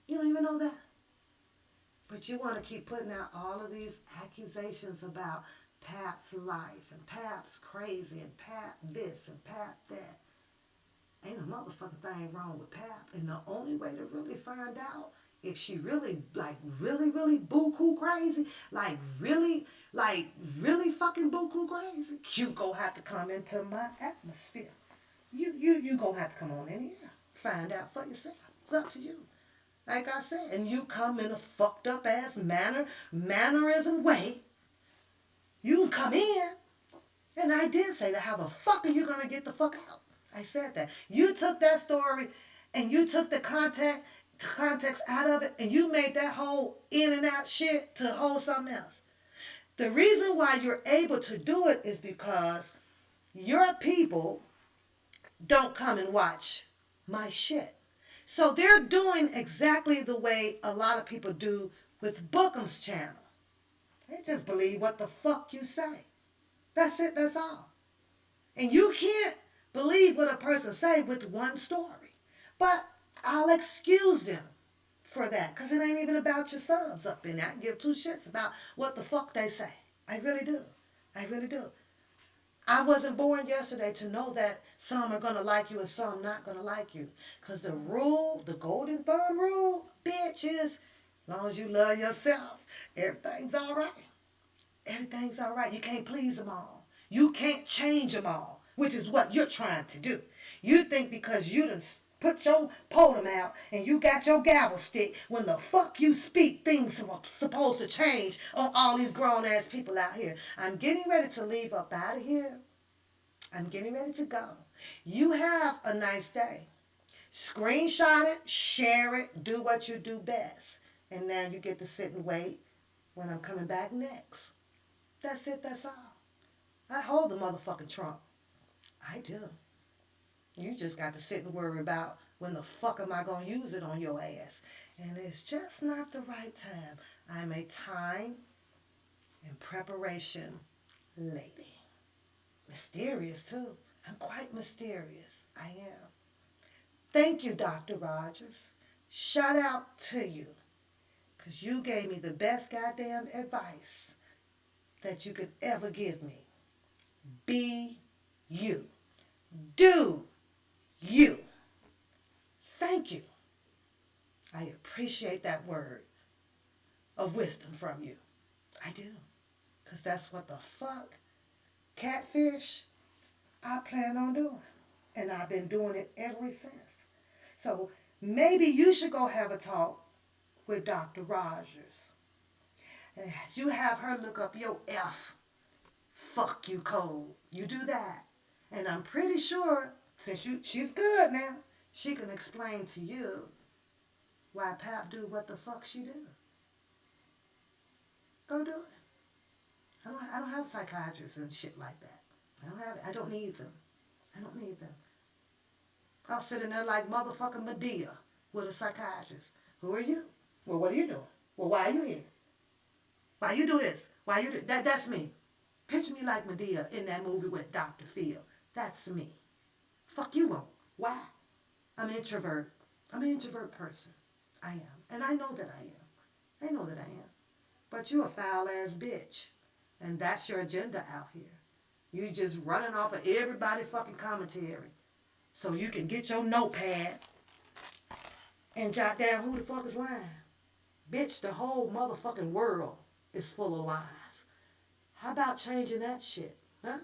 You don't even know that. But you want to keep putting out all of these accusations about Pap's life, and Pap's crazy, and Pap this, and Pap that. Ain't a motherfucking thing wrong with Pap. And the only way to really find out if she really buku crazy, really fucking buku crazy, you gonna have to come into my atmosphere. You gonna have to come on in here. Find out for yourself. It's up to you. Like I said, and you come in a fucked up ass mannerism way. You can come in. And I did say that. How the fuck are you going to get the fuck out? I said that. You took that story and you took the context out of it and you made that whole in and out shit to hold something else. The reason why you're able to do it is because your people don't come and watch my shit. So they're doing exactly the way a lot of people do with Bookham's channel. They just believe what the fuck you say. That's it, that's all. And you can't believe what a person say with one story. But I'll excuse them for that, because it ain't even about your subs up in there. I give two shits about what the fuck they say. I really do. I really do. I wasn't born yesterday to know that some are going to like you and some not going to like you. Because the rule, the golden thumb rule, bitch, is as long as you love yourself, everything's all right. Everything's all right. You can't please them all. You can't change them all, which is what you're trying to do. You think because you done put your podium out and you got your gavel stick, when the fuck you speak, things are supposed to change on all these grown-ass people out here. I'm getting ready to leave up out of here. I'm getting ready to go. You have a nice day. Screenshot it, share it, do what you do best. And now you get to sit and wait when I'm coming back next. That's it, that's all. I hold the motherfucking trump. I do. You just got to sit and worry about when the fuck am I going to use it on your ass. And it's just not the right time. I'm a time and preparation lady. Mysterious too. I'm quite mysterious. I am. Thank you, Dr. Rogers. Shout out to you. Because you gave me the best goddamn advice that you could ever give me. Be you. Do you. Thank you. I appreciate that word of wisdom from you. I do. Because that's what the fuck, catfish, I plan on doing. And I've been doing it ever since. So maybe you should go have a talk with Dr. Rogers. And you have her look up your fuck you code. You do that. And I'm pretty sure, since she's good now, she can explain to you why Pap do what the fuck she do. Go do it. I don't have psychiatrists and shit like that. I don't need them. I don't need them. I'll sit in there like motherfucking Medea with a psychiatrist. Who are you? Well, what are you doing? Well, why are you here? Why you do this? Why you do that? That's me. Picture me like Medea in that movie with Dr. Phil. That's me. Fuck you won't. Why? I'm an introvert. I'm an introvert person. I am. And I know that I am. I know that I am. But you a foul-ass bitch. And that's your agenda out here. You just running off of everybody fucking commentary. So you can get your notepad and jot down who the fuck is lying. Bitch, the whole motherfucking world is full of lies. How about changing that shit? Huh?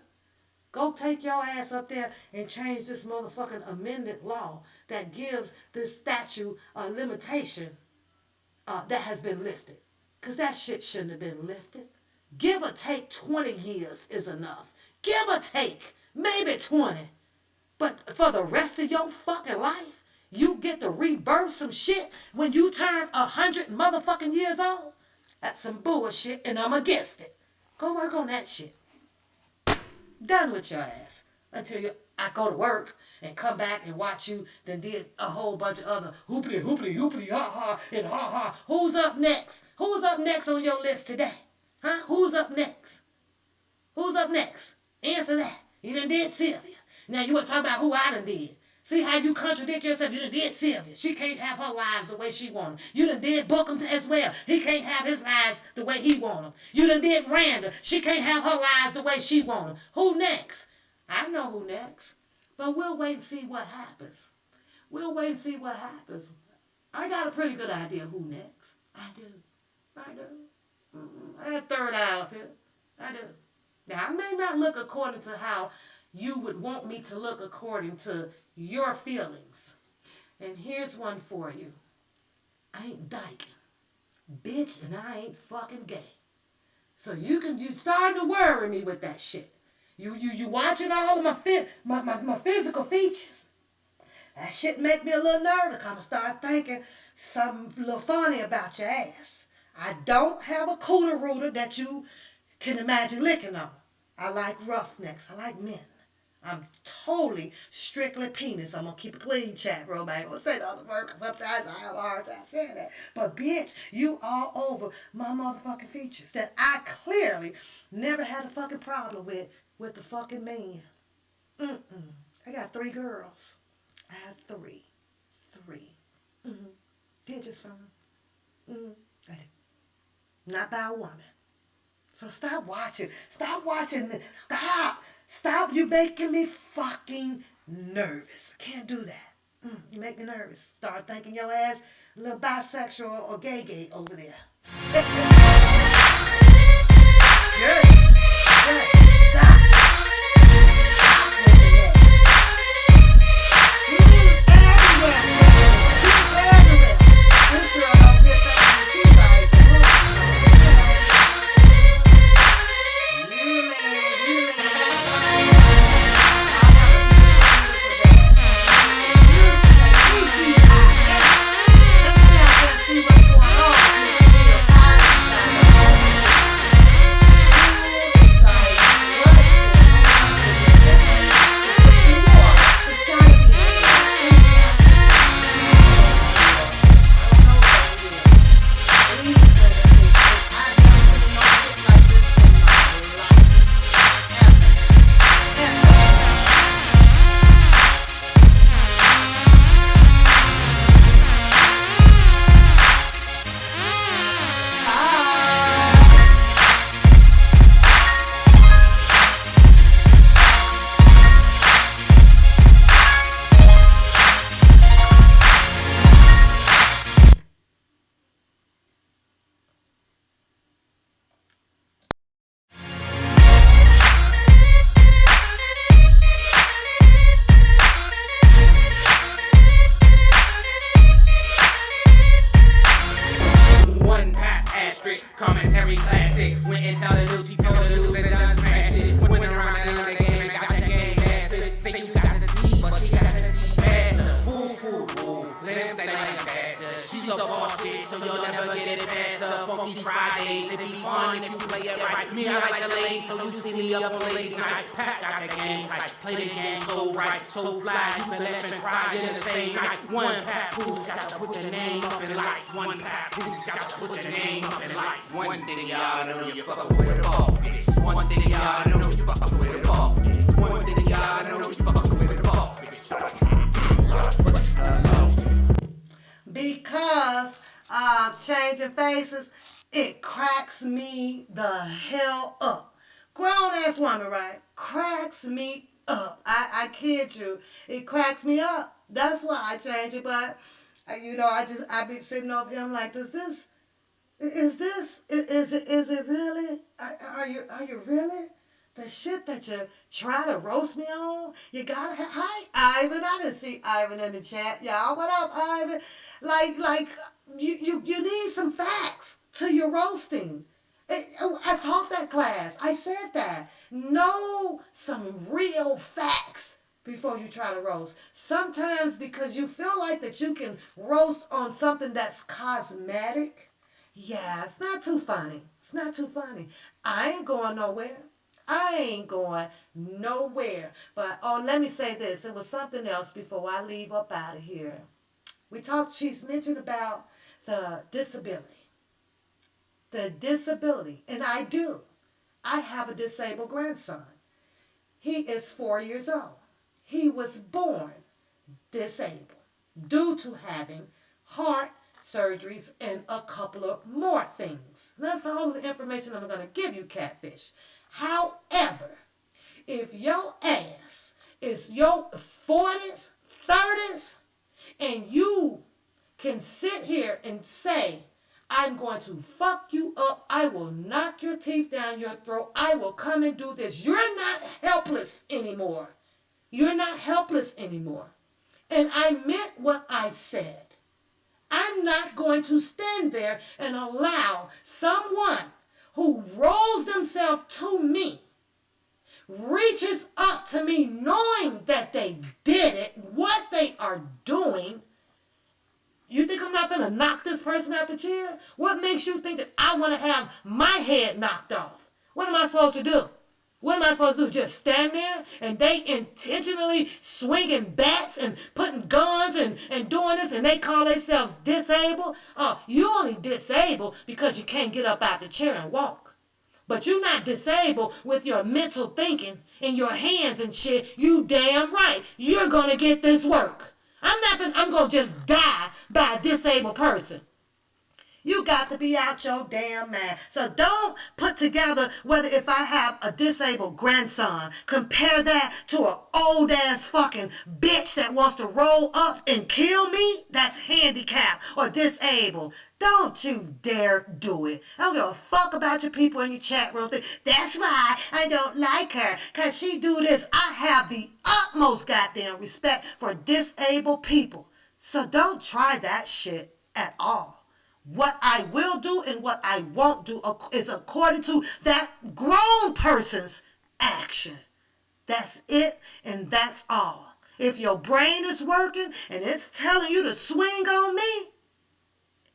Go take your ass up there and change this motherfucking amended law that gives this statute a limitation that has been lifted. Because that shit shouldn't have been lifted. Give or take 20 years is enough. Give or take. Maybe 20. But for the rest of your fucking life, you get to rebirth some shit when you turn 100 motherfucking years old? That's some bullshit and I'm against it. Go work on that shit. Done with your ass. Until I go to work and come back and watch you then did a whole bunch of other hoopity, hoopity, hoopity, ha-ha, and ha-ha. Who's up next? Who's up next on your list today? Huh? Who's up next? Who's up next? Answer that. You done did Sylvia. Now you want to talk about who I done did. See how you contradict yourself? You done did Sylvia. She can't have her lives the way she want them. You done did Bookham as well. He can't have his lives the way he want them. You done did Randa. She can't have her lives the way she want them. Who next? I know who next. But we'll wait and see what happens. We'll wait and see what happens. I got a pretty good idea who next. I do. I do. I had third eye up here. I do. Now, I may not look according to how you would want me to look according to your feelings. And here's one for you. I ain't dyking. Bitch, and I ain't fucking gay. So you starting to worry me with that shit. You watching all of my physical features. That shit make me a little nervous. I'm gonna start thinking something a little funny about your ass. I don't have a cooter rooter that you can imagine licking on. I like roughnecks. I like men. I'm totally strictly penis. I'm gonna keep it clean, chat, bro. I ain't gonna say the other word because sometimes I have a hard time saying that. But bitch, you all over my motherfucking features that I clearly never had a fucking problem with the fucking man. I got 3 girls. I have 3. 3. Did just fine. I did. Not by a woman. So stop watching. Stop watching. Stop. Stop. You making me fucking nervous. I can't do that. You make me nervous. Start thinking your ass a little bisexual or gay over there. Good. Good. Stop. Commentary classic. Went and tell the news, he told the news and done smashed it. Went around another game and got the game mastered. Say you got the D, but she got the C master. Fool. Live they like a bastard. She's a boss bitch, so you'll never get it past her. Funky Fridays, it be fun if you play it right. Me, I like the ladies, so you see me up on ladies night. Pat got the game tight, play the game so right, so fly. You can laugh and cry in the same night. One Pat who's got to put the name up in lights. One Pat who's got to put the name up in lights. One thing y'all know you fucking with a boss bitch. One thing y'all know you fucking with a boss bitch. One thing y'all know you fucking with a boss bitch. Because changing faces, it cracks me the hell up. Grown ass woman, right? Cracks me up. I kid you. It cracks me up. That's why I change it. But I be sitting over here. I'm like, is it really? Are you really? The shit that you try to roast me on, you gotta have. Hi, Ivan. I didn't see Ivan in the chat, y'all. What up, Ivan? Like, you need some facts to your roasting. I taught that class. I said that. Know some real facts before you try to roast. Sometimes because you feel like that you can roast on something that's cosmetic. Yeah, it's not too funny. It's not too funny. I ain't going nowhere. But, let me say this. It was something else before I leave up out of here. She's mentioned about the disability. The disability. And I do. I have a disabled grandson. He is 4 years old. He was born disabled due to having heart surgeries and a couple of more things. That's all the information I'm going to give you, Catfish. However, if your ass is your 40s, 30s, and you can sit here and say, I'm going to fuck you up, I will knock your teeth down your throat, I will come and do this, you're not helpless anymore. You're not helpless anymore. And I meant what I said. I'm not going to stand there and allow someone who rolls themselves to me, reaches up to me knowing that they did it, what they are doing. You think I'm not going to knock this person out the chair? What makes you think that I want to have my head knocked off? What am I supposed to do? What am I supposed to do? Just stand there and they intentionally swinging bats and putting guns and doing this and they call themselves disabled? Oh, you only disabled because you can't get up out the chair and walk. But you're not disabled with your mental thinking and your hands and shit. You damn right. You're going to get this work. I'm going to just die by a disabled person. You got to be out your damn mind. So don't put together whether if I have a disabled grandson, compare that to an old ass fucking bitch that wants to roll up and kill me that's handicapped or disabled. Don't you dare do it. I don't give a fuck about your people in your chat room. That's why I don't like her, because she do this. I have the utmost goddamn respect for disabled people. So don't try that shit at all. What I will do and what I won't do is according to that grown person's action. That's it and that's all. If your brain is working and it's telling you to swing on me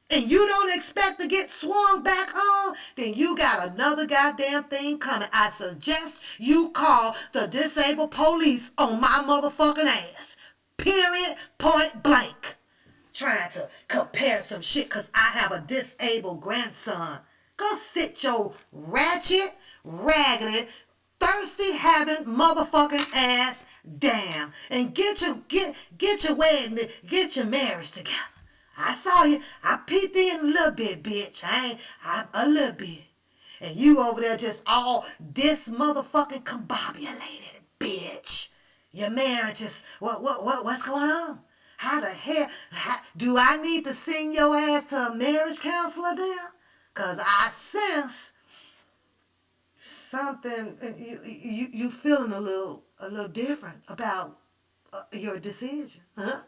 and you don't expect to get swung back on, then you got another goddamn thing coming. I suggest you call the disabled police on my motherfucking ass. Period. Point blank. Trying to compare some shit because I have a disabled grandson. Go sit your ratchet, raggedy, thirsty having motherfucking ass down and get your wedding, get your marriage together. I saw you. I peeped in a little bit, bitch. A little bit. And you over there just all this motherfucking combobulated, bitch. Your marriage is what's going on? How the hell, do I need to send your ass to a marriage counselor there? Because I sense something, you feeling a little different about your decision. Huh?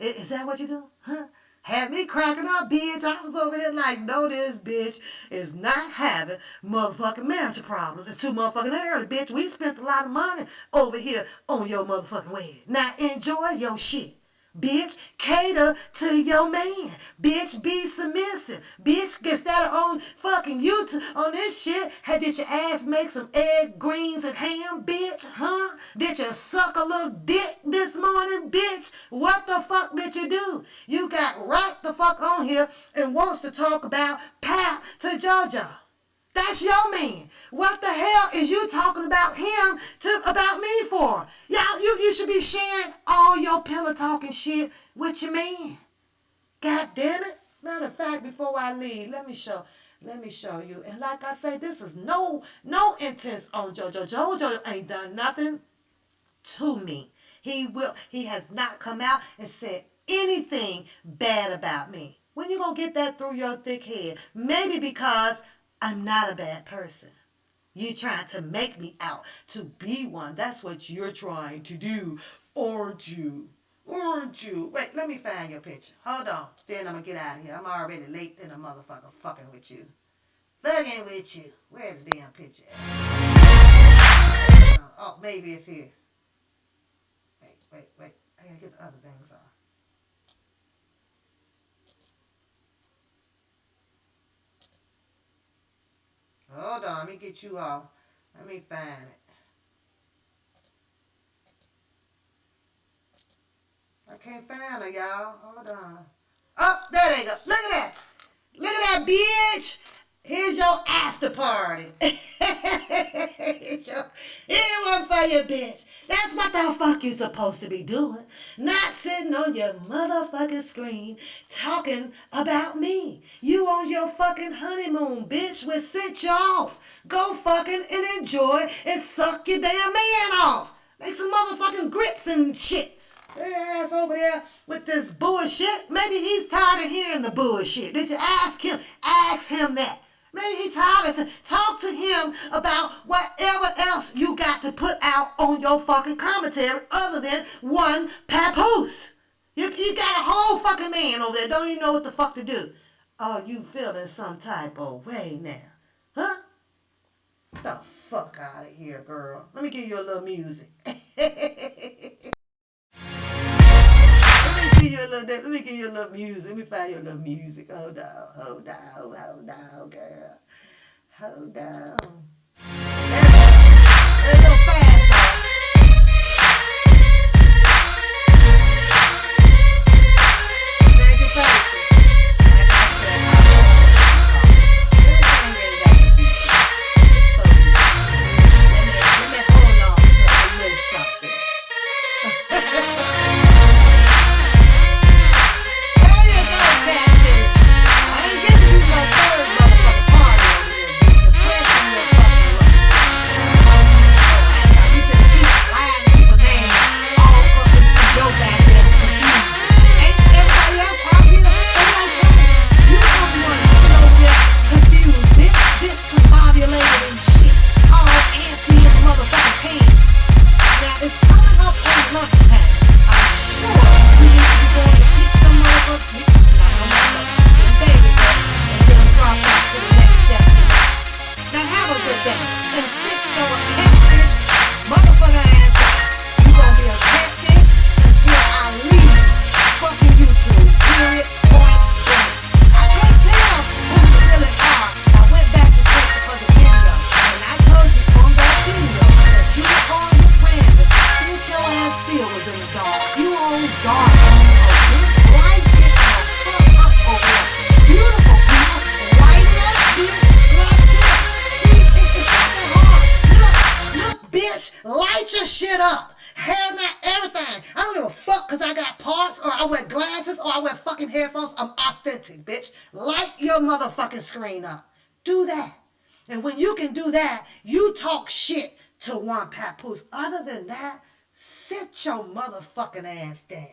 Is that what you do? Huh? Had me cracking up, bitch. I was over here like, no, this bitch is not having motherfucking marital problems. It's too motherfucking early, bitch. We spent a lot of money over here on your motherfucking wedding. Now enjoy your shit. Bitch, cater to your man. Bitch, be submissive. Bitch, instead of on fucking YouTube on this shit, did your ass make some egg, greens, and ham, bitch? Huh? Did you suck a little dick this morning, bitch? What the fuck did you do? You got right the fuck on here and wants to talk about Pap to JoJo. That's your man. What the hell is you talking about him about me for? Y'all, you should be sharing all your pillow talking shit with your man. God damn it. Matter of fact, before I leave, let me show you. And like I say, this is no intent on JoJo. JoJo ain't done nothing to me. He has not come out and said anything bad about me. When you gonna get that through your thick head? Maybe because I'm not a bad person. You trying to make me out to be one. That's what you're trying to do, aren't you? Aren't you? Wait, let me find your picture. Hold on. Then I'm going to get out of here. I'm already late in a motherfucker fucking with you. Fucking with you. Where's the damn picture at? Oh, maybe it's here. Wait. I got to get the other things on. Hold on, let me get you off. Let me find it. I can't find her, y'all. Hold on. Oh, there they go. Look at that. Look at that, bitch. Here's your after party. It was for you, bitch. That's what the fuck you supposed to be doing. Not sitting on your motherfucking screen talking about me. You on your fucking honeymoon, bitch. We sent you off. Go fucking and enjoy and suck your damn man off. Make some motherfucking grits and shit. That ass over there with this bullshit. Maybe he's tired of hearing the bullshit. Did you ask him? Ask him that. Maybe he's tired of talk to him about whatever else you got to put out on your fucking commentary other than one papoose. You got a whole fucking man over there. Don't even know what the fuck to do. Are you feeling some type of way now? Huh? Get the fuck out of here, girl. Let me give you a little music. Let me give you a little music. Let me find you a little music. Hold on, girl. Hold on. That's a little fast, though. Take it back. Light your shit up. Hell, not everything. I don't give a fuck because I got parts or I wear glasses or I wear fucking headphones. I'm authentic, bitch. Light your motherfucking screen up. Do that. And when you can do that, you talk shit to one papoose. Other than that, sit your motherfucking ass down.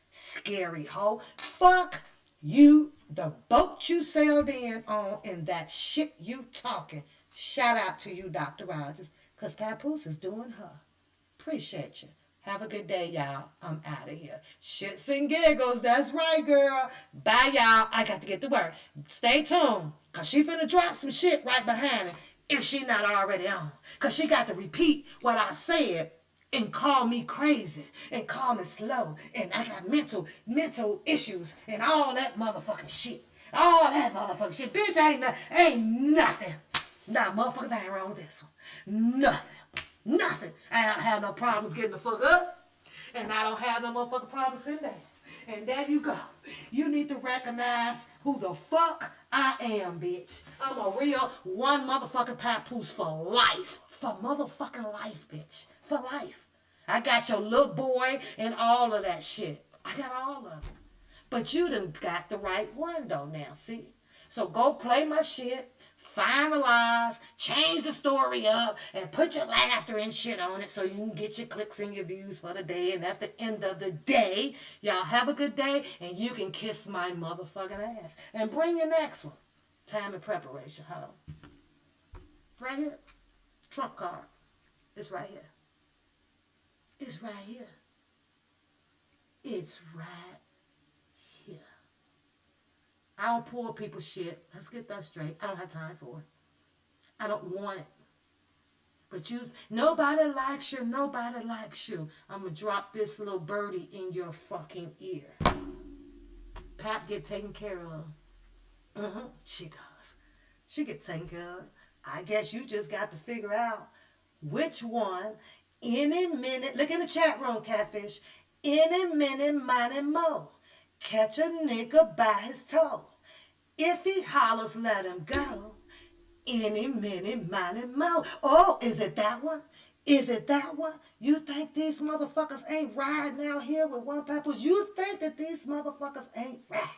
Scary hoe. Fuck you, the boat you sailed in on, and that shit you talking. Shout out to you, Dr. Rogers, because papoose is doing her. Appreciate you. Have a good day, y'all. I'm out of here. Shits and giggles. That's right, girl. Bye, y'all. I got to get to work. Stay tuned, because she finna drop some shit right behind it if she not already on. Because she got to repeat what I said and call me crazy and call me slow. And I got mental issues and all that motherfucking shit. All that motherfucking shit. Bitch, ain't nothing. Nah, motherfuckers, I ain't wrong with this one. Nothing. I don't have no problems getting the fuck up. And I don't have no motherfucking problems in there. And there you go. You need to recognize who the fuck I am, bitch. I'm a real one motherfucking papoose for life. For motherfucking life, bitch. For life. I got your little boy and all of that shit. I got all of it. But you done got the right one, though, now, see? So go play my shit. Finalize, change the story up, and put your laughter and shit on it so you can get your clicks and your views for the day. And at the end of the day, y'all have a good day, and you can kiss my motherfucking ass. And bring your next one. Time and preparation, huh? Right here. Trump card. It's right here. It's right here. It's right here. I don't pull people's shit. Let's get that straight. I don't have time for it. I don't want it. But nobody likes you. Nobody likes you. I'm going to drop this little birdie in your fucking ear. Pap get taken care of. She does. She get taken care of. I guess you just got to figure out which one, any minute. Look in the chat room, Catfish. Any minute, mighty mo. Catch a nigga by his toe. If he hollers, let him go. Any minute, mighty mo. Oh, is it that one? Is it that one? You think these motherfuckers ain't riding out here with one papoose? You think that these motherfuckers ain't riding,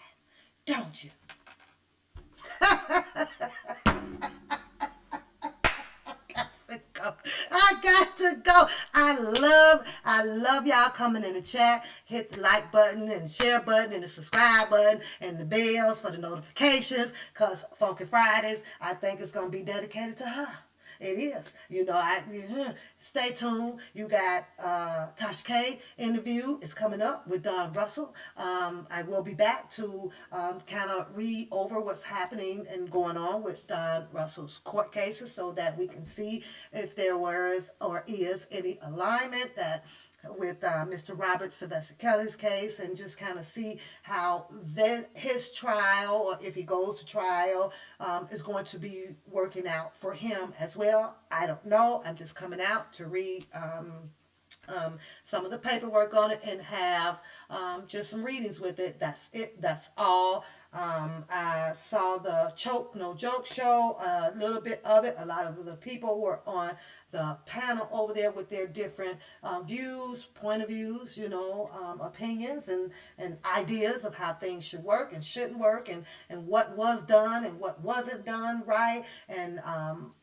don't you? I got to go. I love y'all coming in the chat. Hit the like button and the share button and the subscribe button and the bells for the notifications. Because Funky Fridays, I think it's going to be dedicated to her. It is. Stay tuned. You got Tasha K interview is coming up with Don Russell. I will be back to kind of read over what's happening and going on with Don Russell's court cases so that we can see if there was or is any alignment that with Mr. Robert Sylvester Kelly's case, and just kind of see how his trial, or if he goes to trial, is going to be working out for him as well. I don't know. I'm just coming out to read some of the paperwork on it and have just some readings with it. That's it. That's all. I saw the Choke No Joke show, a little bit of it. A lot of the people were on the panel over there with their different views, point of views, opinions and ideas of how things should work and shouldn't work, and what was done and what wasn't done right, and all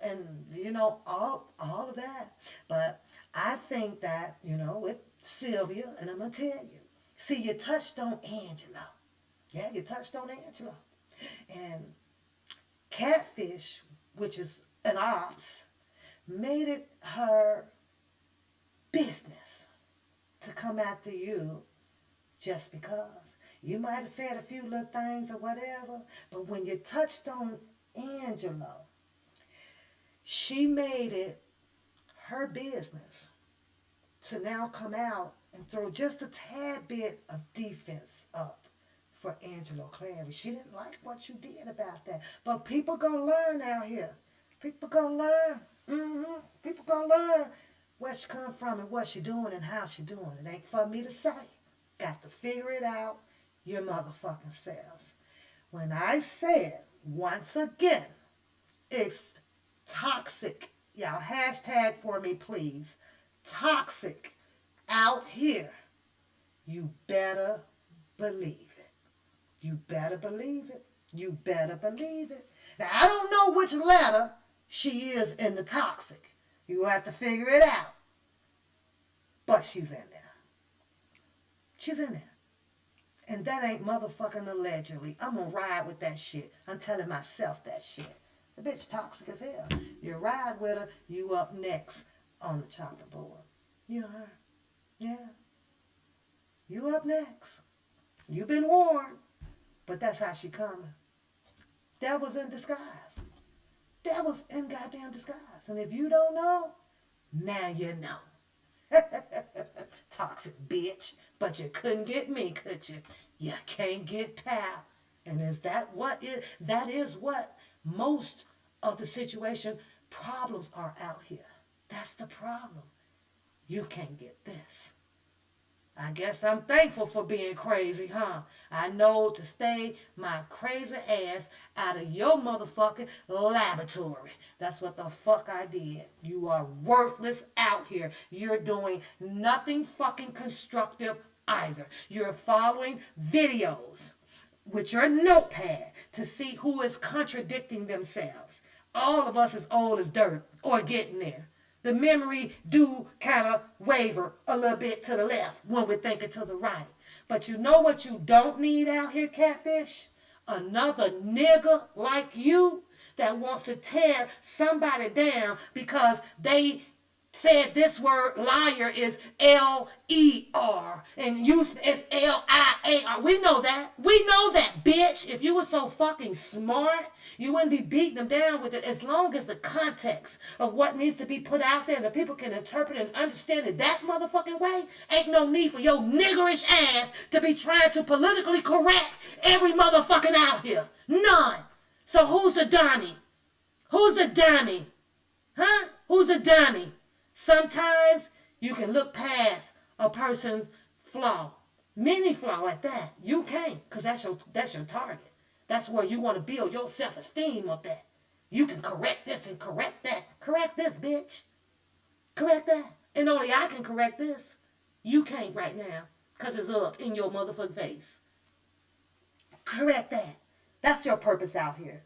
of that. But I think that, with Sylvia, and I'm going to tell you, see, you touched on Angelo. Yeah, you touched on Angelo. And Catfish, which is an ops, made it her business to come after you just because. You might have said a few little things or whatever, but when you touched on Angelo, she made it her business to now come out and throw just a tad bit of defense up for Angelo Clary. She didn't like what you did about that. But people gonna learn out here. People gonna learn. People gonna learn where she come from and what she doing and how she doing. It ain't for me to say. Got to figure it out your motherfucking selves. When I said, once again, it's toxic. Y'all hashtag for me, please. Toxic out here. You better believe it. You better believe it. You better believe it. Now, I don't know which letter she is in the toxic. You have to figure it out. But she's in there. She's in there. And that ain't motherfucking allegedly. I'm going to ride with that shit. I'm telling myself that shit. The bitch toxic as hell. You ride with her, you up next on the chopping board. You know her? Yeah. You up next. You been warned. But that's how she coming. Devil's in disguise. Devil's in goddamn disguise. And if you don't know, now you know. Toxic bitch. But you couldn't get me, could you? You can't get pal. And that is what most of the situation problems are out here. That's the problem. You can't get this. I guess I'm thankful for being crazy, huh? I know to stay my crazy ass out of your motherfucking laboratory. That's what the fuck I did. You are worthless out here. You're doing nothing fucking constructive either. You're following videos with your notepad to see who is contradicting themselves. All of us is old as dirt or getting there. The memory do kind of waver a little bit to the left when we're thinking to the right. But you know what you don't need out here, Catfish? Another nigga like you that wants to tear somebody down because they said this word liar is L-E-R and you it's L-I-A-R. We know that. We know that, bitch. If you were so fucking smart, you wouldn't be beating them down with it as long as the context of what needs to be put out there and the people can interpret and understand it that motherfucking way. Ain't no need for your niggerish ass to be trying to politically correct every motherfucking out here. None. So who's the dummy? Who's the dummy? Huh? Who's the dummy? Sometimes you can look past a person's flaw. Many flaw at that. You can't, because that's your target. That's where you want to build your self-esteem up at. You can correct this and correct that. Correct this, bitch. Correct that. And only I can correct this. You can't right now, because it's up in your motherfucking face. Correct that. That's your purpose out here.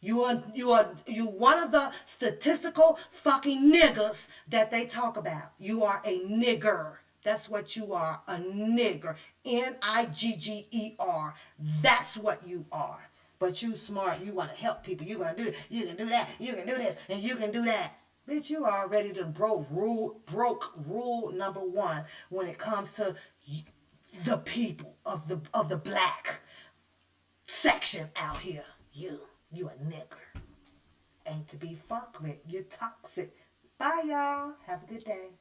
You one of the statistical fucking niggers that they talk about. You are a nigger. That's what you are, a nigger. N-I-G-G-E-R. That's what you are. but you smart, you want to help people, you going to do this, you can do that, you can do this, and you can do that. Bitch, you already done broke rule number 1 when it comes to the people of the black section out here. You a nigger. Ain't to be fucked with. You're toxic. Bye, y'all. Have a good day.